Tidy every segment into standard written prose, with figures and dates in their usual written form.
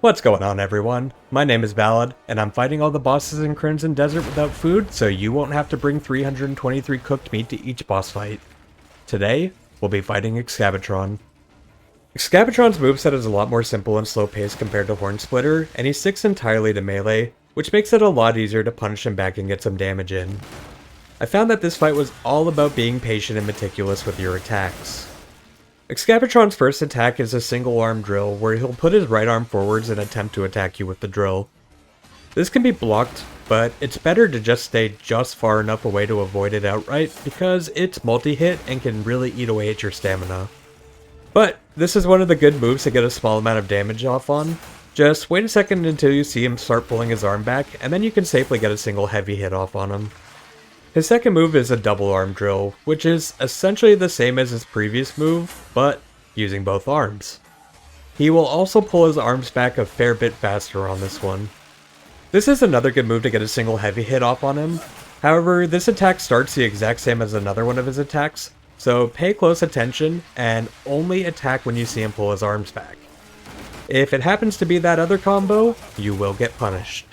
What's going on, everyone? My name is Ballad, and I'm fighting all the bosses in Crimson Desert without food, so you won't have to bring 323 cooked meat to each boss fight. Today, we'll be fighting Excavatron. Excavatron's moveset is a lot more simple and slow-paced compared to Hornsplitter, and he sticks entirely to melee, which makes it a lot easier to punish him back and get some damage in. I found that this fight was all about being patient and meticulous with your attacks. Excavatron's first attack is a single arm drill, where he'll put his right arm forwards and attempt to attack you with the drill. This can be blocked, but it's better to just stay just far enough away to avoid it outright, because it's multi-hit and can really eat away at your stamina. But this is one of the good moves to get a small amount of damage off on. Just wait a second until you see him start pulling his arm back, and then you can safely get a single heavy hit off on him. His second move is a double arm drill, which is essentially the same as his previous move, but using both arms. He will also pull his arms back a fair bit faster on this one. This is another good move to get a single heavy hit off on him. However, this attack starts the exact same as another one of his attacks, so pay close attention and only attack when you see him pull his arms back. If it happens to be that other combo, you will get punished.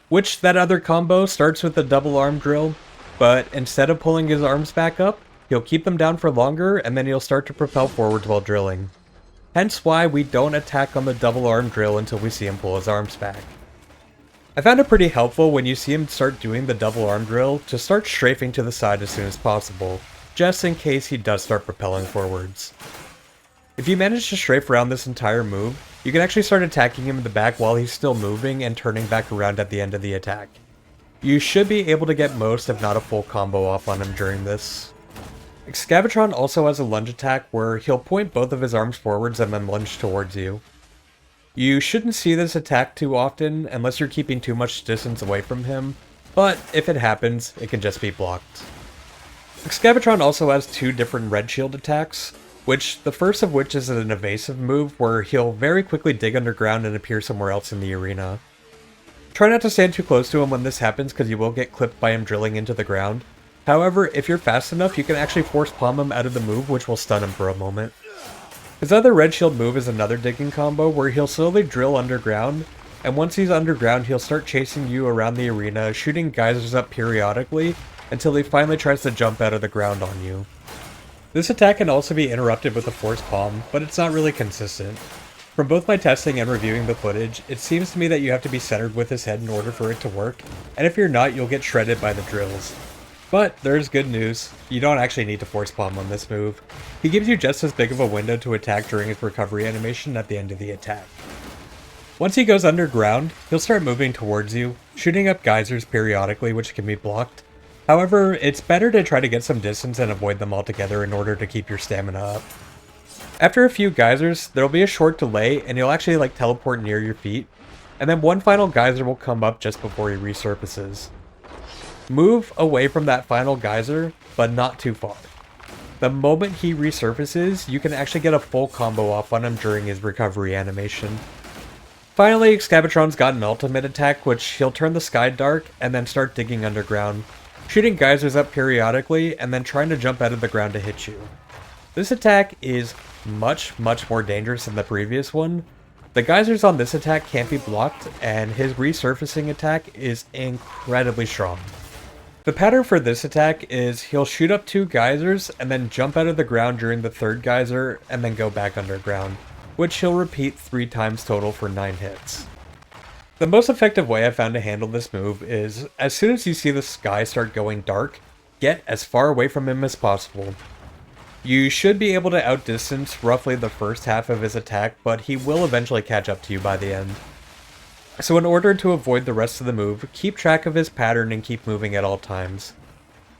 Which that other combo starts with the double arm drill, but instead of pulling his arms back up, he'll keep them down for longer and then he'll start to propel forwards while drilling. Hence why we don't attack on the double arm drill until we see him pull his arms back. I found it pretty helpful when you see him start doing the double arm drill to start strafing to the side as soon as possible, just in case he does start propelling forwards. If you manage to strafe around this entire move, you can actually start attacking him in the back while he's still moving and turning back around at the end of the attack. You should be able to get most, if not a full combo off on him during this. Excavatron also has a lunge attack where he'll point both of his arms forwards and then lunge towards you. You shouldn't see this attack too often unless you're keeping too much distance away from him, but if it happens, it can just be blocked. Excavatron also has two different red shield attacks, which the first of which is an evasive move where he'll very quickly dig underground and appear somewhere else in the arena. Try not to stand too close to him when this happens because you will get clipped by him drilling into the ground. However, if you're fast enough, you can actually force palm him out of the move, which will stun him for a moment. His other red shield move is another digging combo where he'll slowly drill underground, and once he's underground he'll start chasing you around the arena, shooting geysers up periodically until he finally tries to jump out of the ground on you. This attack can also be interrupted with a force palm, but it's not really consistent. From both my testing and reviewing the footage, it seems to me that you have to be centered with his head in order for it to work, and if you're not, you'll get shredded by the drills. But there's good news, you don't actually need to force palm on this move. He gives you just as big of a window to attack during his recovery animation at the end of the attack. Once he goes underground, he'll start moving towards you, shooting up geysers periodically which can be blocked. However, it's better to try to get some distance and avoid them altogether in order to keep your stamina up. After a few geysers, there'll be a short delay and he'll actually teleport near your feet, and then one final geyser will come up just before he resurfaces. Move away from that final geyser, but not too far. The moment he resurfaces, you can actually get a full combo off on him during his recovery animation. Finally, Excavatron's got an ultimate attack which he'll turn the sky dark and then start digging underground, shooting geysers up periodically and then trying to jump out of the ground to hit you. This attack is much more dangerous than the previous one. The geysers on this attack can't be blocked, and his resurfacing attack is incredibly strong. The pattern for this attack is he'll shoot up two geysers and then jump out of the ground during the third geyser and then go back underground, which he'll repeat 3 times total for 9 hits. The most effective way I found to handle this move is, as soon as you see the sky start going dark, get as far away from him as possible. You should be able to outdistance roughly the first half of his attack, but he will eventually catch up to you by the end. So in order to avoid the rest of the move, keep track of his pattern and keep moving at all times.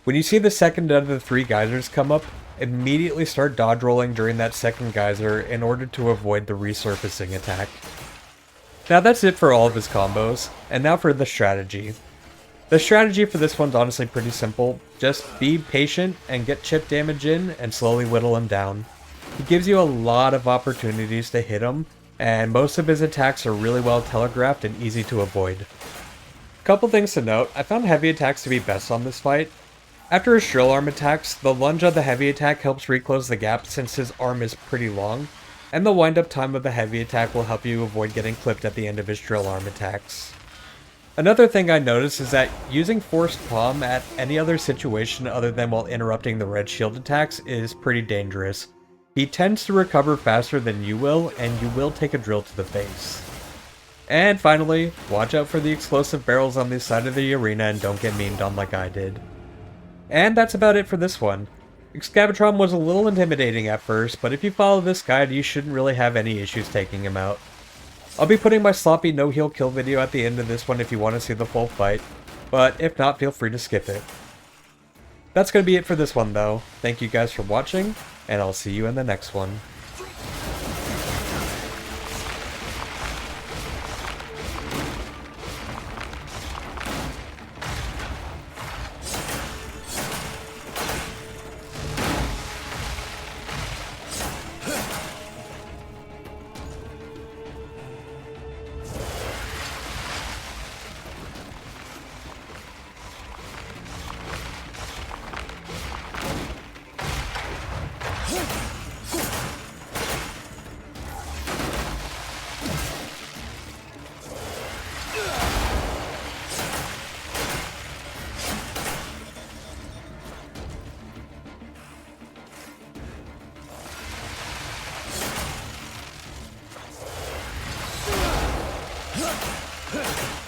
When you see the second out of the 3 geysers come up, immediately start dodge rolling during that second geyser in order to avoid the resurfacing attack. Now that's it for all of his combos, and now for the strategy. The strategy for this one's honestly pretty simple. Just be patient and get chip damage in and slowly whittle him down. He gives you a lot of opportunities to hit him, and most of his attacks are really well telegraphed and easy to avoid. Couple things to note, I found heavy attacks to be best on this fight. After his drill arm attacks, the lunge of the heavy attack helps reclose the gap since his arm is pretty long, and the wind-up time of the heavy attack will help you avoid getting clipped at the end of his drill arm attacks. Another thing I noticed is that using Forced Palm at any other situation other than while interrupting the red shield attacks is pretty dangerous. He tends to recover faster than you will, and you will take a drill to the face. And finally, watch out for the explosive barrels on the side of the arena and don't get memed on like I did. And that's about it for this one. Excavatron was a little intimidating at first, but if you follow this guide, you shouldn't really have any issues taking him out. I'll be putting my sloppy no-heal kill video at the end of this one if you want to see the full fight, but if not, feel free to skip it. That's going to be it for this one though. Thank you guys for watching, and I'll see you in the next one. Huh.